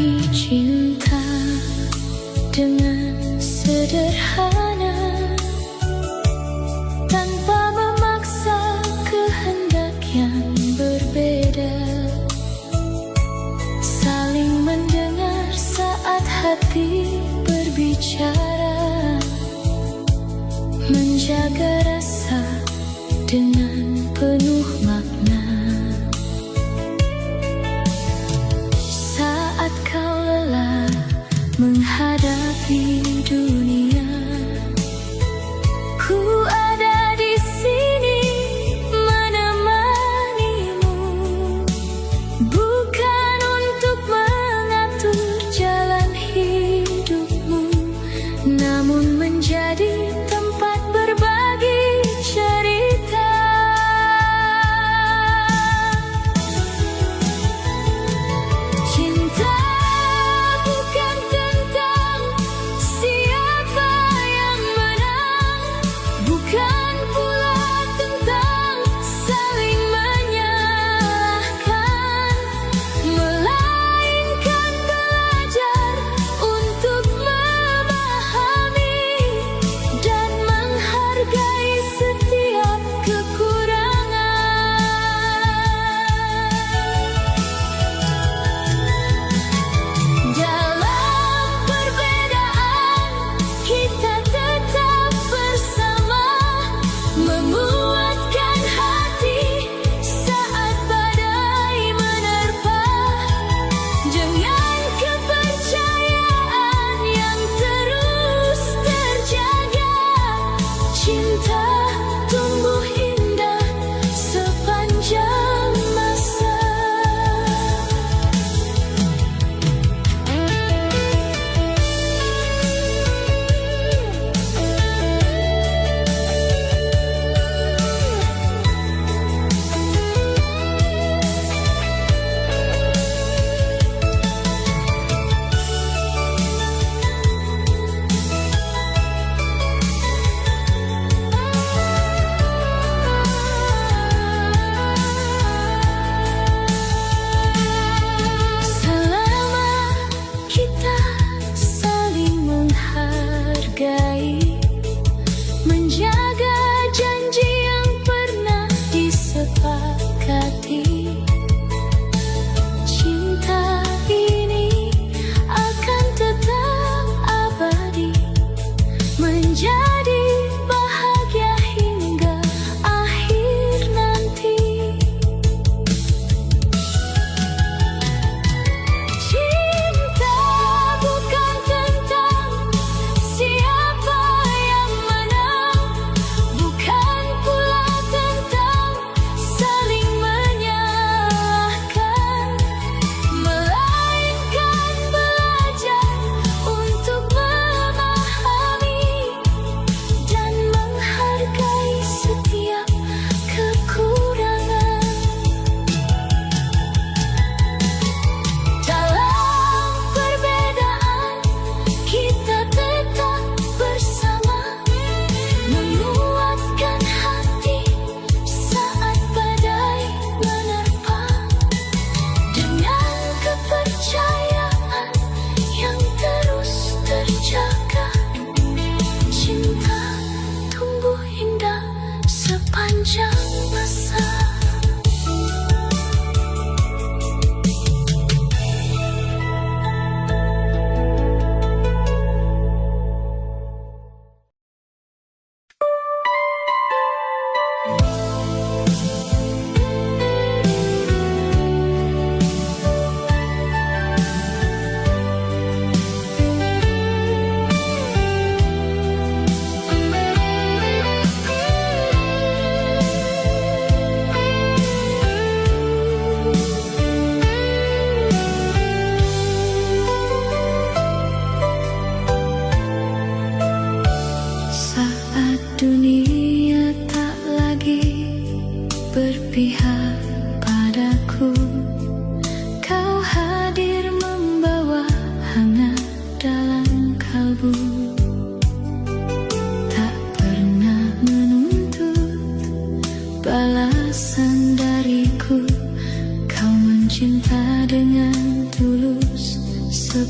berbagi cinta dengan sederhana, tanpa memaksa kehendak yang berbeda. Saling mendengar saat hati berbicara, menjaga rasa dengan penuh makna. Saat kau lelah menghadapi dunia, ku ada di sini menemanimu, bukan untuk mengatur jalan hidupmu, namun menjadi tempat berbagi cerita.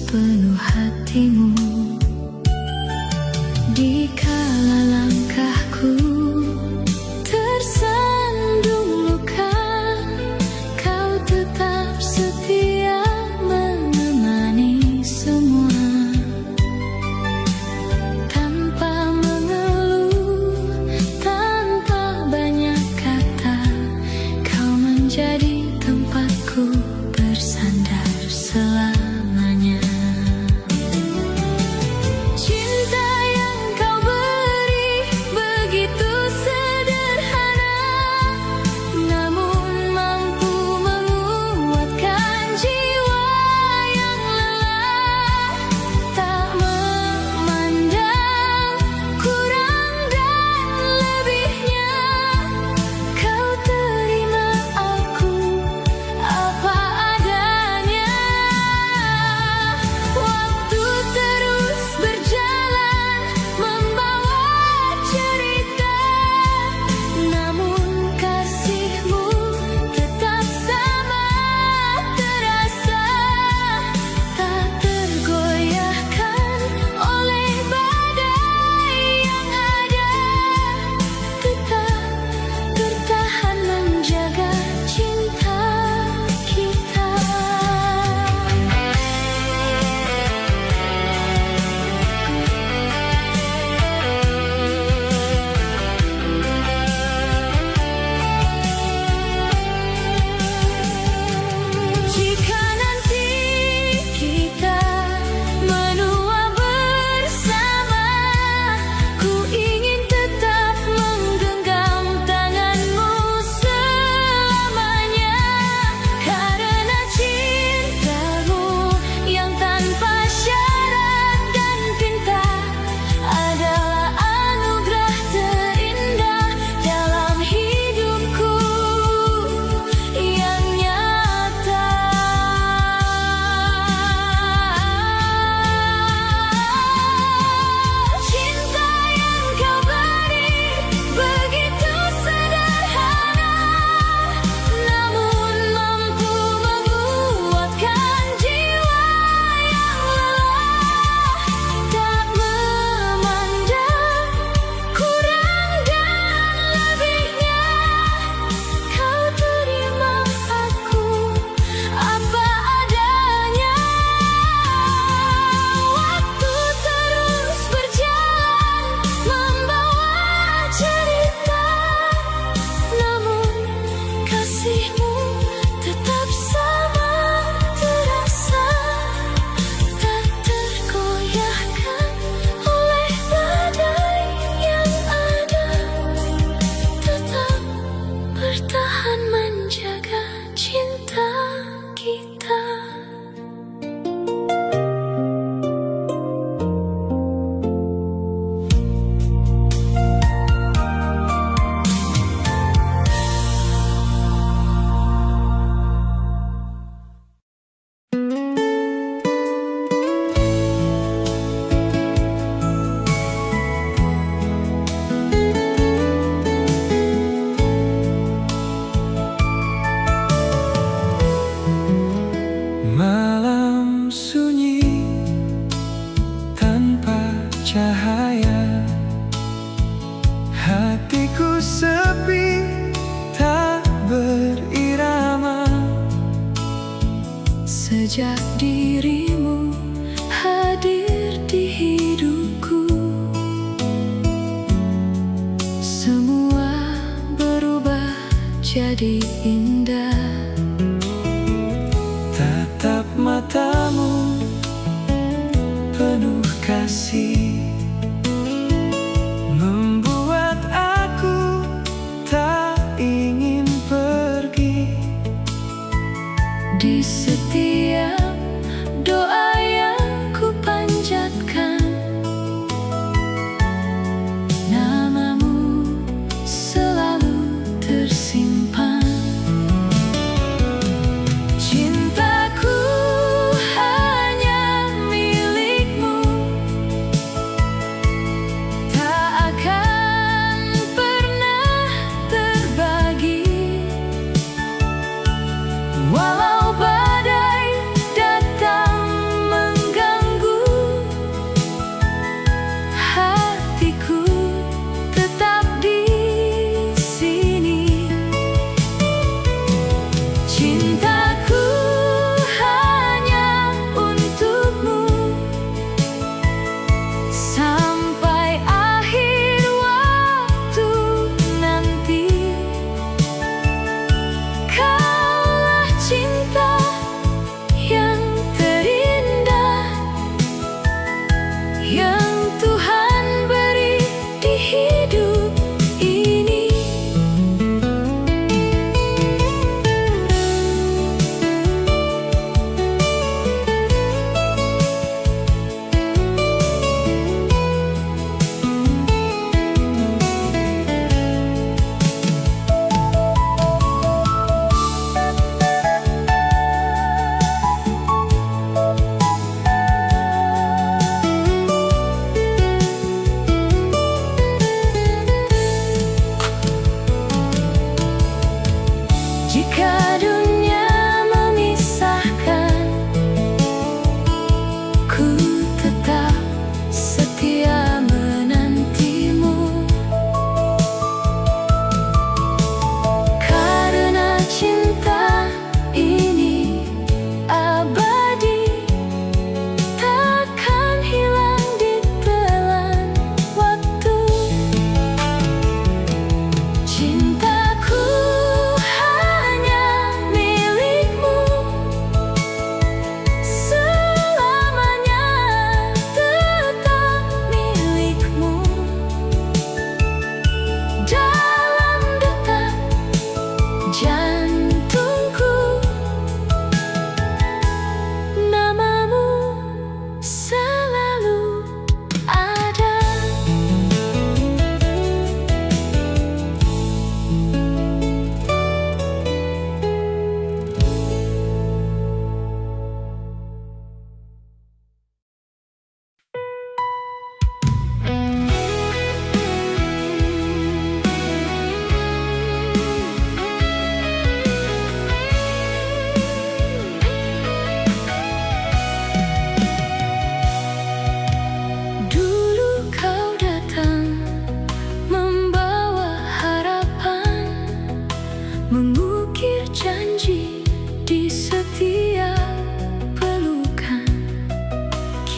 sepenuh hatimu. Di kala langkahku tersandung luka, kau tetap setia menemani semua. Tanpa mengeluh, tanpa banyak kata, kau menjadi tempatku bersandar selamanya. Cinta yang kau beri begitu sederhana, namun mampu menguatkan jiwa yang lelah. Tak memandang kurang dan lebihnya, kau terima aku apa adanya. Waktu terus berjalan membawa cerita, namun kasihmu tetap sama terasa. Tak tergoyahkan oleh badai yang ada, tetap bertahan menjaga cinta kita. Jika nanti kita menua bersama, ku ingin tetap menggenggam tanganmu selamanya. Karena cintamu yang tanpa syarat dan pinta adalah anugerah terindah dalam hidupku yang nyata. Cinta yang kau beri begitu sederhana, namun mampu menguatkan jiwa yang lelah. Tak memandang kurang dan lebihnya, kau terima aku apa adanya. Waktu terus berjalan membawa cerita, namun kasihmu tetap sama terasa. Tak tergoyahkan oleh badai yang ada, tetap bertahan menjaga cinta kita. Malam sunyi tanpa cahaya, hatiku sepi tak berirama. Sejak dirimu hadir di hidupku, semua berubah jadi indah. Tatap matamu penuh kasih, membuat aku tak ingin pergi. Di setiap doa yang ku panjatkan, namamu selalu tersimpan. Cintaku hanya milikmu,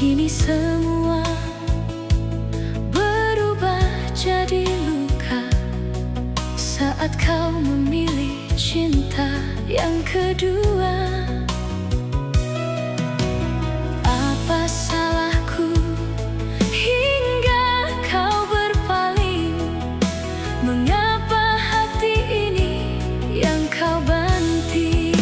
Kini semua berubah jadi luka saat kau memilih cinta yang kedua. Apa salahku hingga kau berpaling? Mengapa hati ini yang kau banting?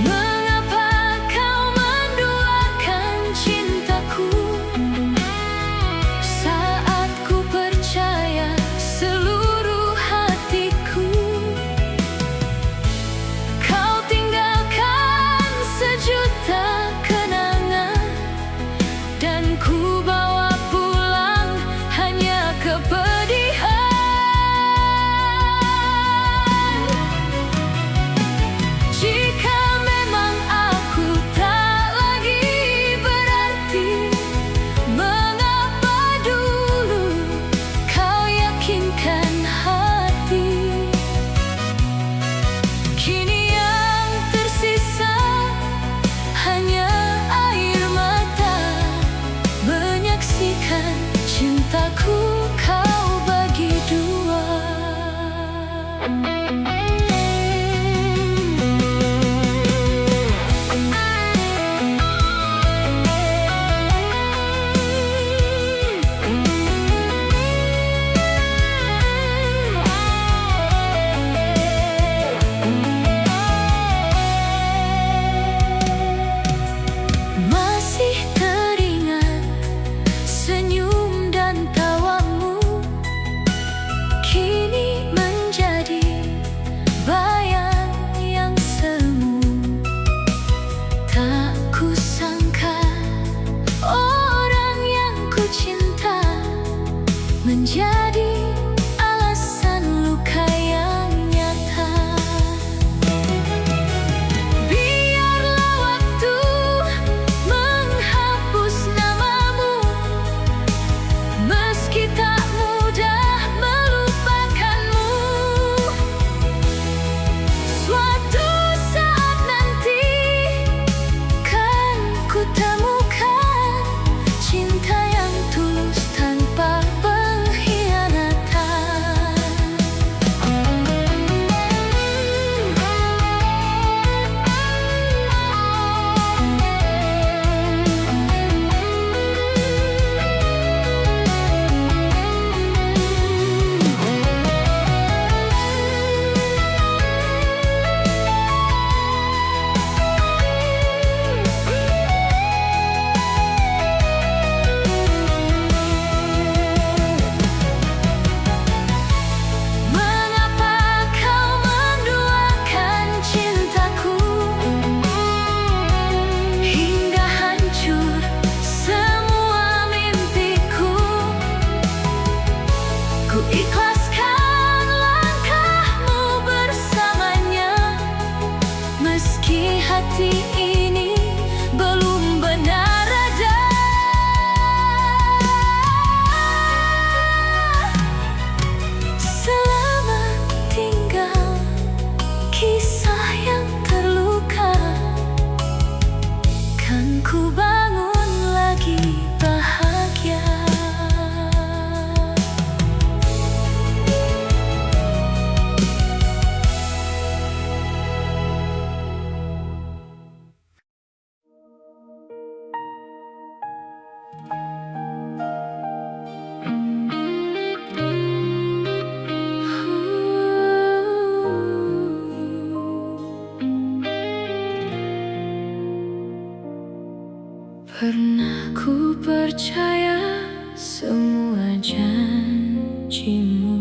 Mengapa kau menduakan cintaku saat ku percaya seluruh hatiku? Kau tinggalkan sejuta kenangan dan ku bawa pulang hanya kepedihan. Jika memang aku tak lagi berarti, mengapa dulu kau yakinkan hati? Kini yang tersisa hanya air mata menyaksikan cintaku kau bagi dua. Masih teringat senyum dan tawamu, kini menjadi bayang yang semu. Tak kusangka orang yang ku cinta menjadi alasan luka yang nyata. Biarlah waktu menghapus namamu, meski tak mudah melupakanmu. Suatu saat nanti kan ku temukan cinta yang tulus tanpa pengkhianatan. Mengapa kau menduakan cintaku hingga hancur semua mimpiku? Ku ikhlaskan langkahmu bersamanya, meski hati ini belum benar ada. Selamat tinggal kisah yang terluka, kan ku bangun lagi bahagia. Pernah ku percaya semua janjimu,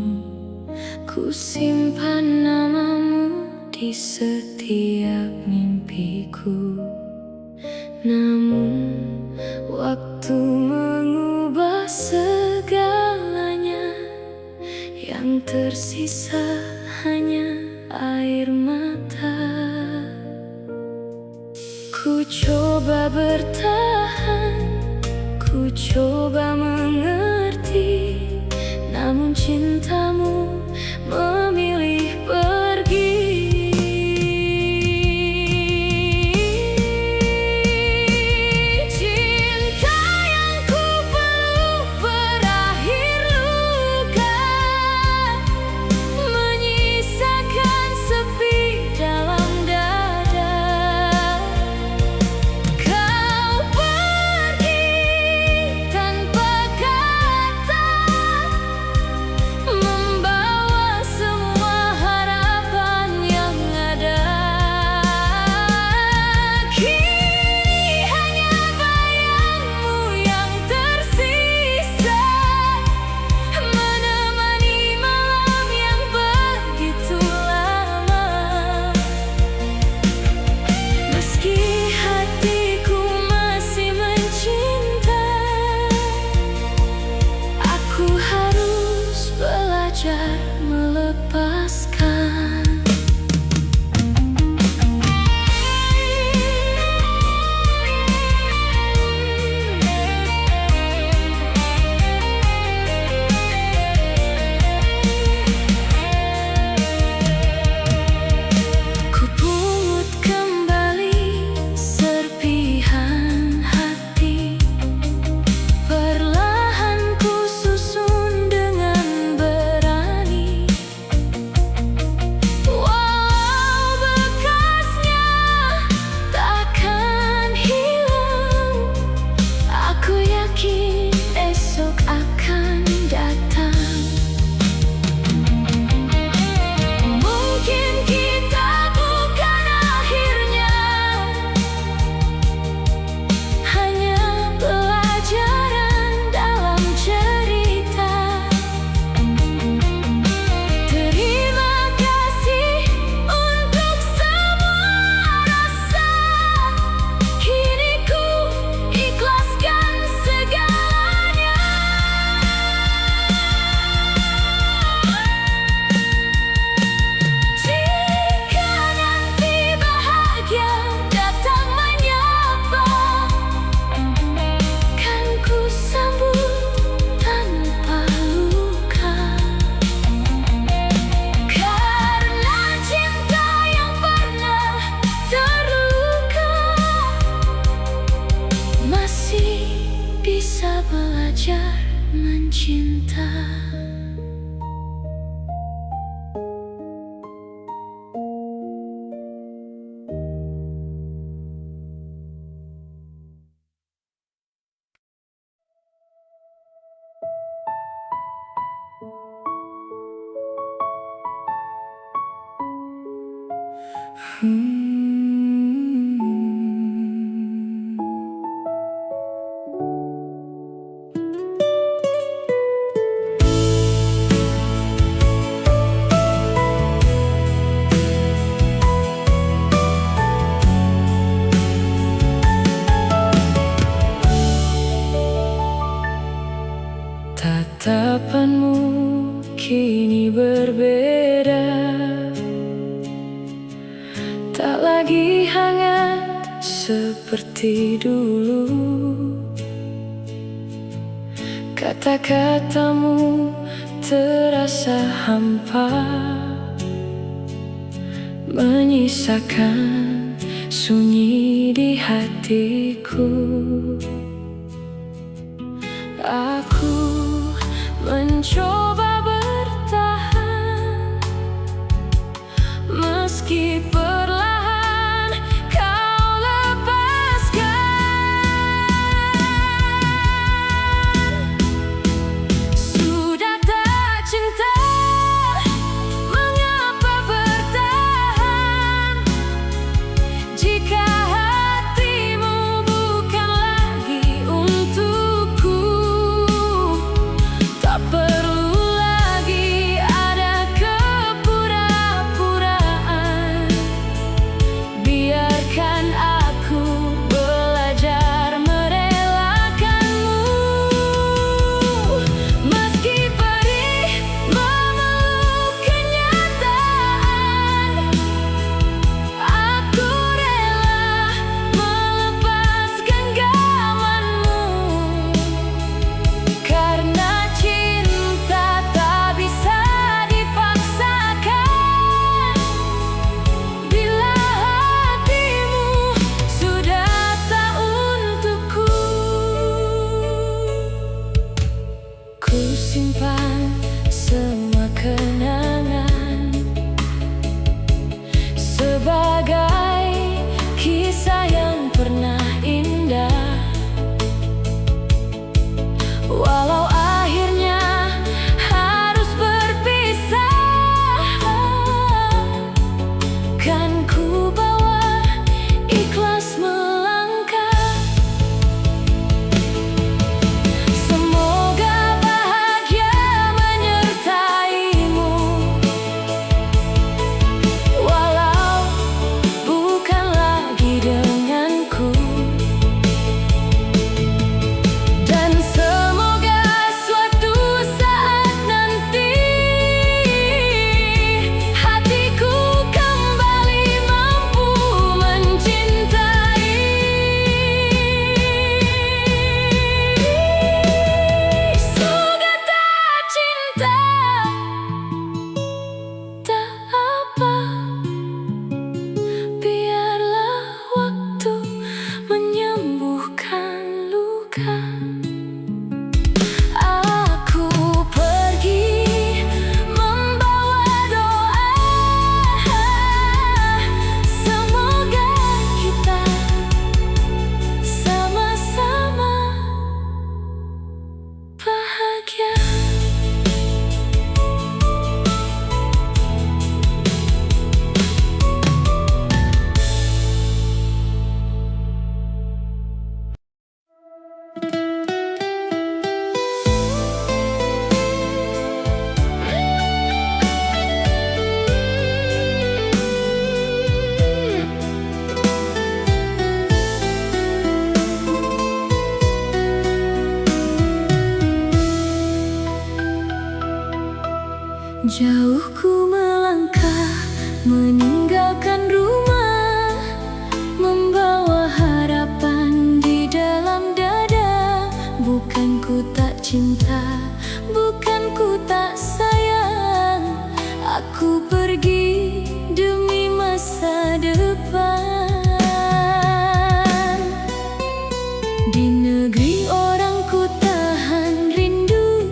ku simpan namamu di setiap mimpiku. Namun waktu mengubah segalanya, yang tersisa hanya air mata. Ku coba bertahan, ku coba mengerti, namun cintamu memilih pergi. cinta. Tatapanmu kini berbeda, tak lagi hangat seperti dulu. Kata-katamu terasa hampa, menyisakan sunyi di hatiku. Aku mencoba bertahan, meski perlahan kau lepaskan. Sudah tak cinta, mengapa bertahan jika hatimu bukan lagi untukku? Tak perlu lagi ada kepura-puraan, biarkan aku belajar merelakanmu. Meski perih memeluk kenyataan, aku rela melepas genggamanmu. Karena cinta tak bisa dipaksakan, bila hatimu sudah tak untukku. Ku simpan semua kenangan sebagai kisah yang pernah indah. Walau akhirnya harus berpisah, kan ku bawa ikhlas melangkah. Semoga bahagia menyertaimu, walau bukan lagi denganku. Dan semoga suatu saat nanti hatiku kembali mampu mencintai. Sudah tak cinta, tak apa, biarlah waktu menyembuhkan luka. Aku pergi membawa doa, semoga kita sama-sama bahagia. Jauh ku melangkah, meninggalkan rumah, membawa harapan di dalam dada. Bukan ku tak cinta, bukan ku tak sayang, aku pergi demi masa depan. Di negeri orang ku tahan rindu,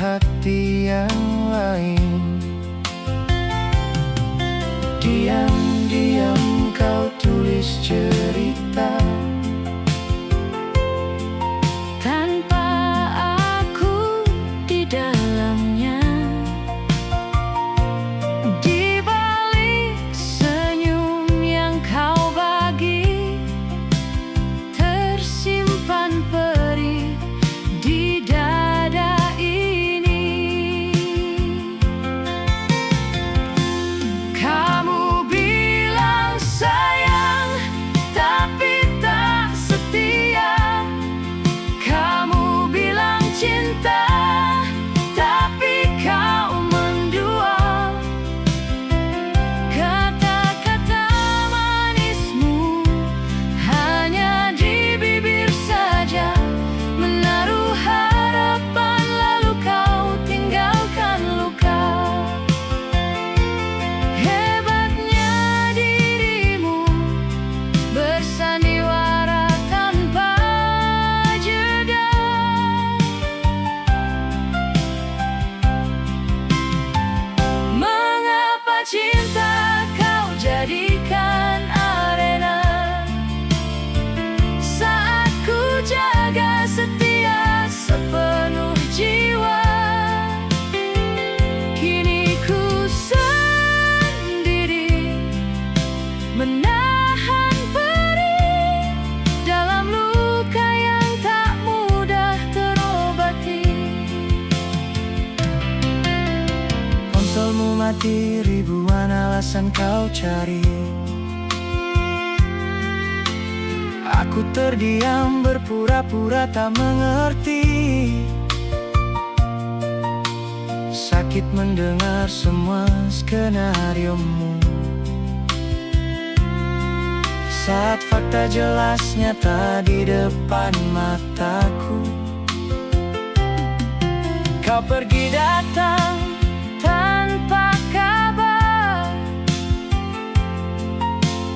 hati yang lain. Diam-diam kau tulis cerita tanpa aku di dalamnya. Di balik senyum yang kau bagi, tersimpan perih di dada ini. Kamu bilang sayang, tapi tak setia. Kamu bilang cinta, tapi kau mendua. Kata-kata manismu hanya di bibir saja, menaruh harapan lalu kau tinggalkan luka. Hebatnya dirimu bersandiwara tanpa jeda. Mengapa cinta kau jadikan arena saat ku jaga setia sepenuh jiwa? Kini ku sendiri menahan perih dalam luka yang tak mudah terobati. Ponselmu mati, ribuan alasan kau cari. Aku terdiam, berpura-pura tak mengerti. Sakit mendengar semua skenariomu saat fakta jelas nyata di depan mataku. Kau pergi datang tanpa kabar,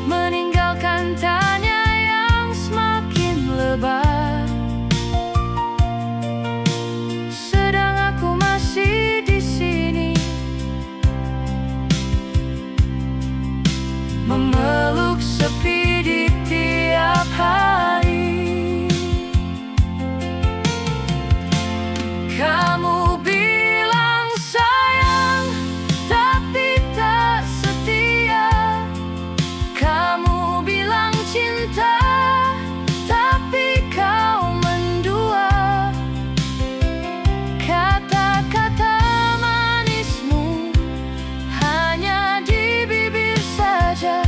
meninggalkan tanya yang semakin lebar. Sedang aku masih di sini, memeluk sepi di tiap hari. Kamu bilang sayang, tapi tak setia. Kamu bilang cinta, tapi kau mendua. Kata-kata manismu hanya di bibir saja,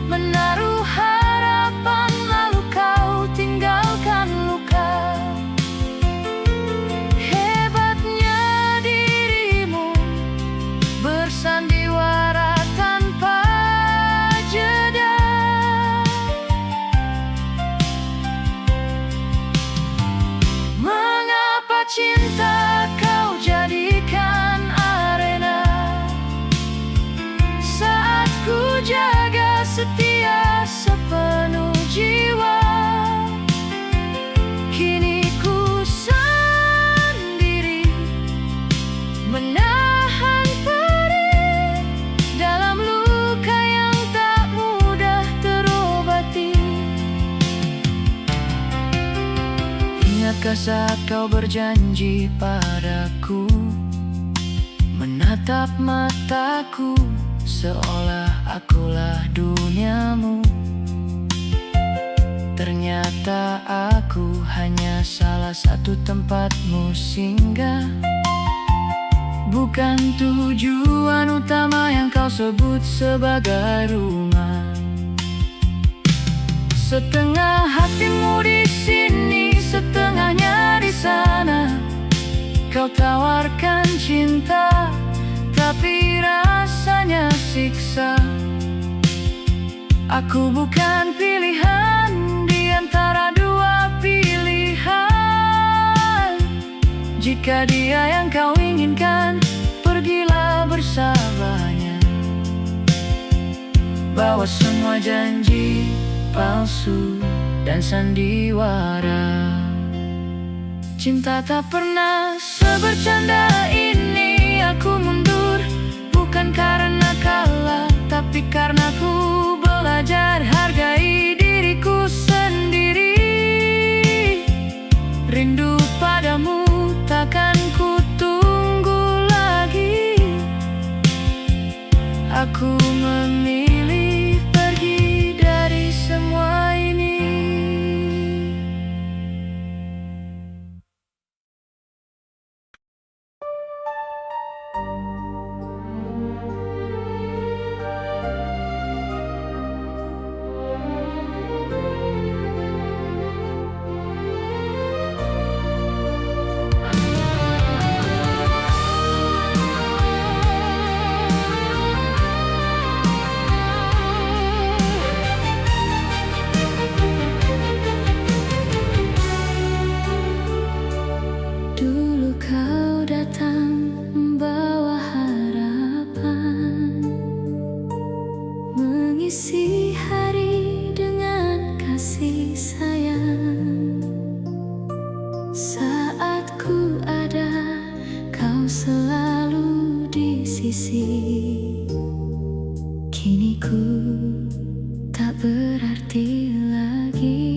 menaruh harapan lalu kau tinggalkan luka. Hebatnya dirimu bersandiwara tanpa jeda. Mengapa cinta kau jadikan arena saat ku jaga setia sepenuh jiwa? Kini ku sendiri menahan perih dalam luka yang tak mudah terobati. Ingatkah saat kau berjanji padaku, menatap mataku seolah akulah duniamu? Ternyata aku hanya salah satu tempatmu singgah, bukan tujuan utama yang kau sebut sebagai rumah. Setengah hatimu di sini, setengahnya di sana. Kau tawarkan cinta, tapi rasanya siksa. Aku bukan pilihan di antara dua pilihan. Jika dia yang kau inginkan, pergilah bersamanya. Bawa semua janji palsu dan sandiwara. Cinta tak pernah Sebercanda ini aku mundur, bukan karena kalah, tapi karena ku belajar hargai diriku sendiri. Rindu padamu takkan ku tunggu lagi. Aku memilih pergi dari semua ini. Dulu kau datang membawa harapan, mengisi hari dengan kasih sayang. Saat ku ada, kau selalu di sisi. Kini ku tak berarti lagi.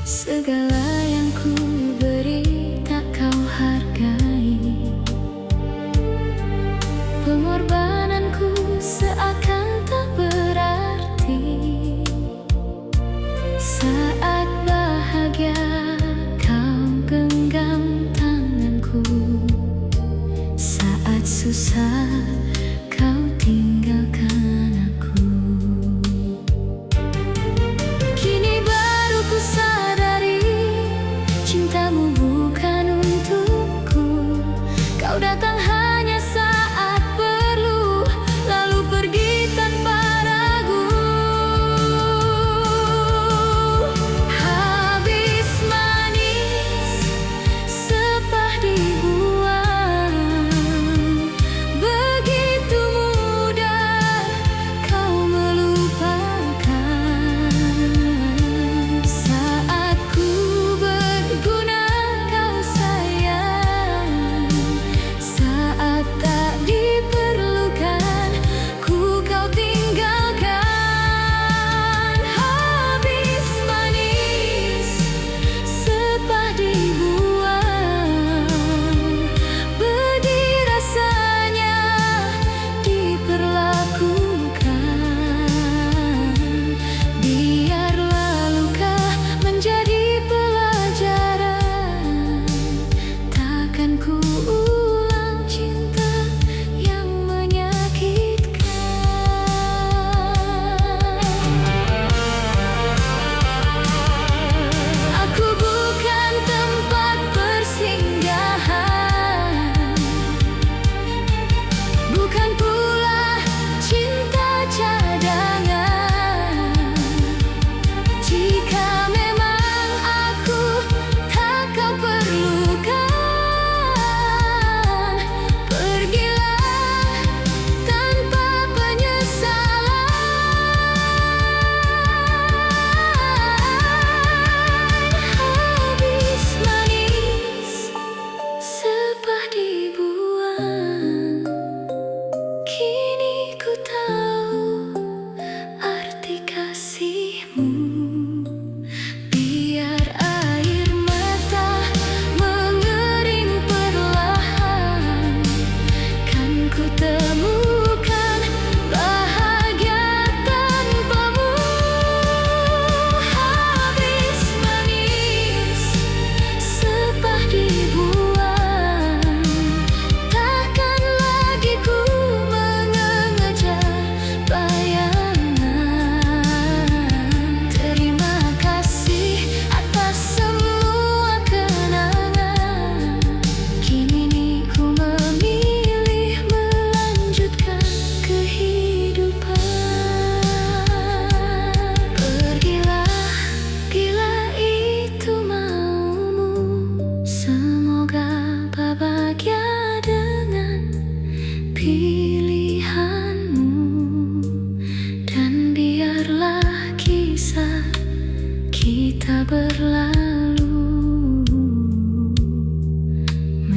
Segala yang ku beri tak kau hargai. Pengorbananku seakan tak berarti. Saat bahagia kau genggam tanganku. Saat susah kau tinggalkan aku. Kini baru ku sadari, cintamu bukan untukku. Kau datang hanya saat perlu, lalu pergi tanpa ragu. Habis manis, sepah dibuang. Begitu mudah kau melupakan. Saat ku berguna kau sayang. Saat tak diperlukan ku kau tinggalkan. Habis manis, sepah dibuang. Pedih rasanya diperlakukan. Biarlah luka menjadi pelajaran. Takkan ku ulang cinta yang menyakitkan. Aku bukan tempat persinggahan, bukan pula cinta cadangan. Jika memang aku tak kau perlukan,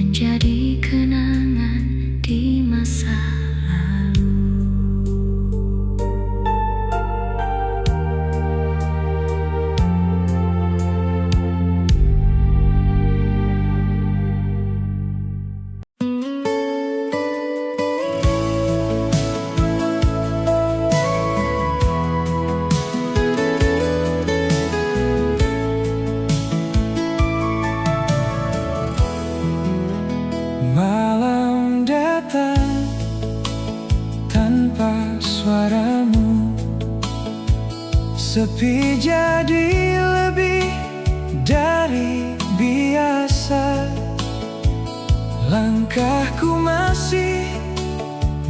menjadi kenangan di masa lalu. Malam datang tanpa suaramu, sepi jadi lebih dari biasa. Langkahku masih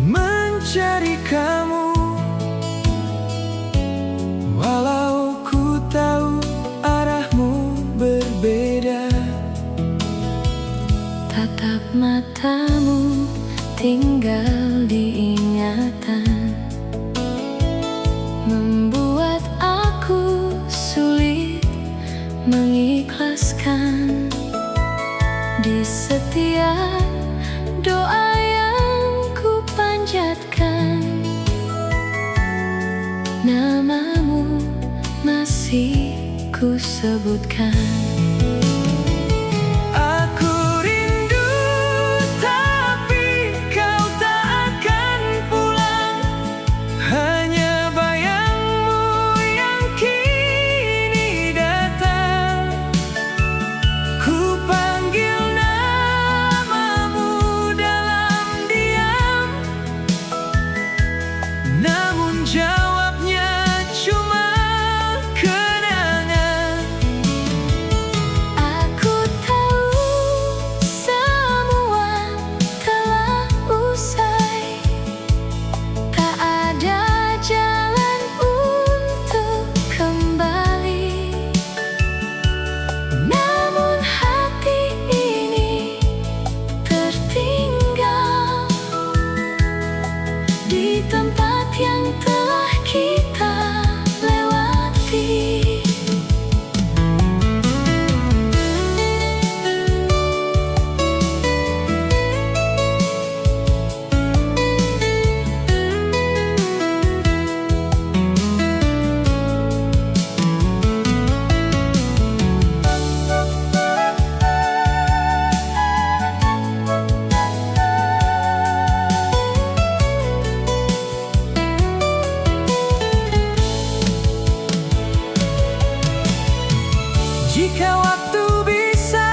mencari kamu, walau ku tahu arahmu berbeda. Tatap matamu tinggal diingatan, membuat aku sulit mengikhlaskan. Di setiap doa yang ku panjatkan, namamu masih ku sebutkan. Di tempat yang telah kita lewati, jika waktu bisa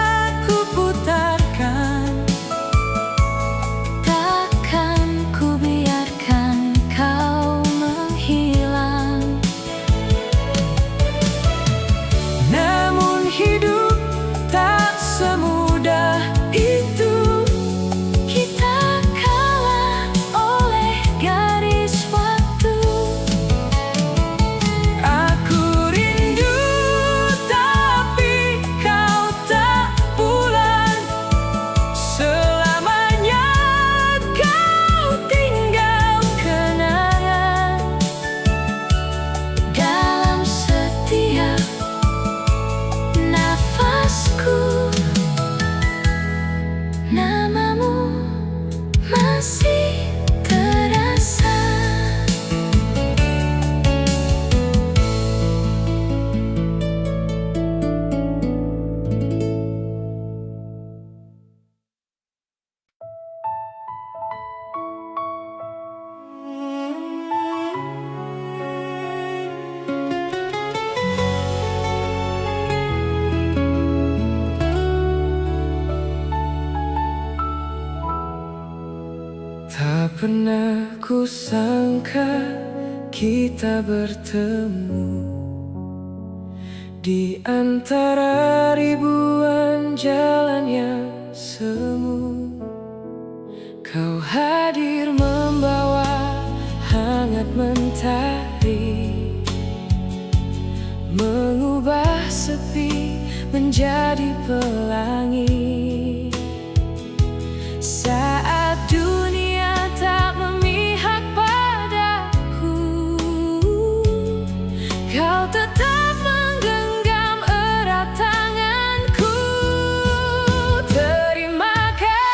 ku putarkan, takkan ku biarkan kau menghilang. namun hidup tak semudah itu. Kita kalah oleh garis waktu. Aku rindu tapi kau tak pulang, selamanya kau tinggal Kenangan dalam setiap nafasku, namamu masih terasa. Tak pernah ku sangka kita bertemu di antara ribuan jalan yang semu. Kau hadir membawa hangat mentari, mengubah sepi menjadi pelangi. Saat dunia tak memihak padaku, kau tetap menggenggam erat tanganku. Terima kasih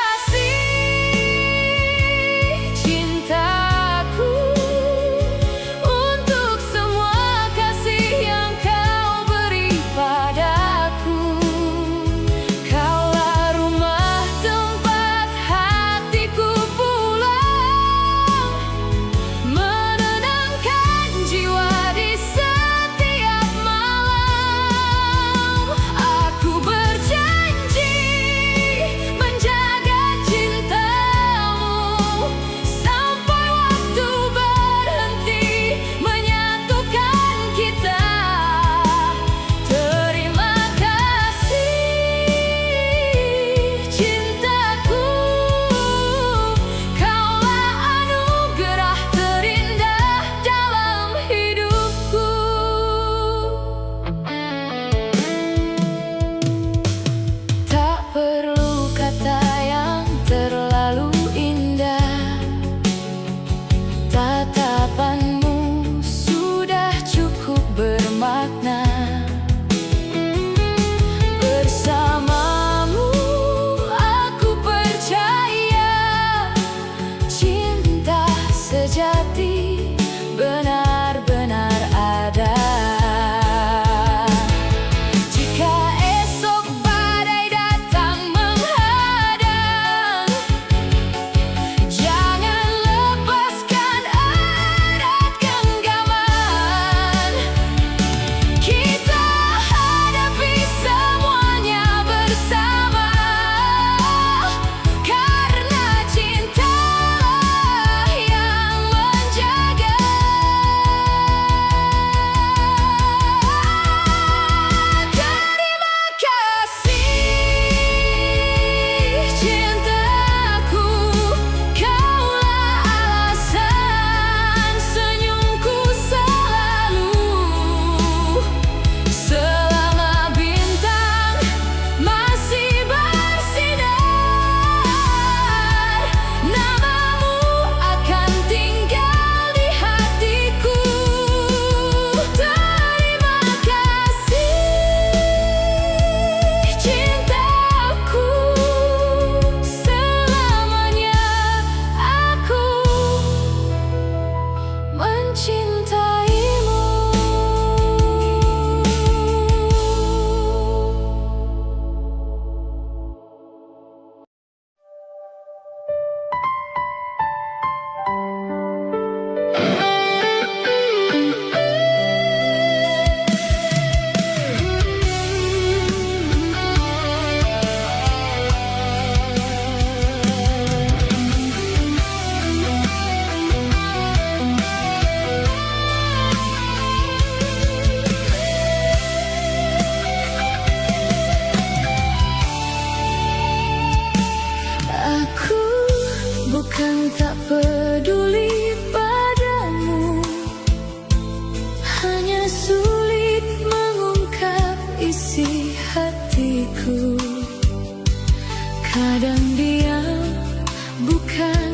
dan diam, bukan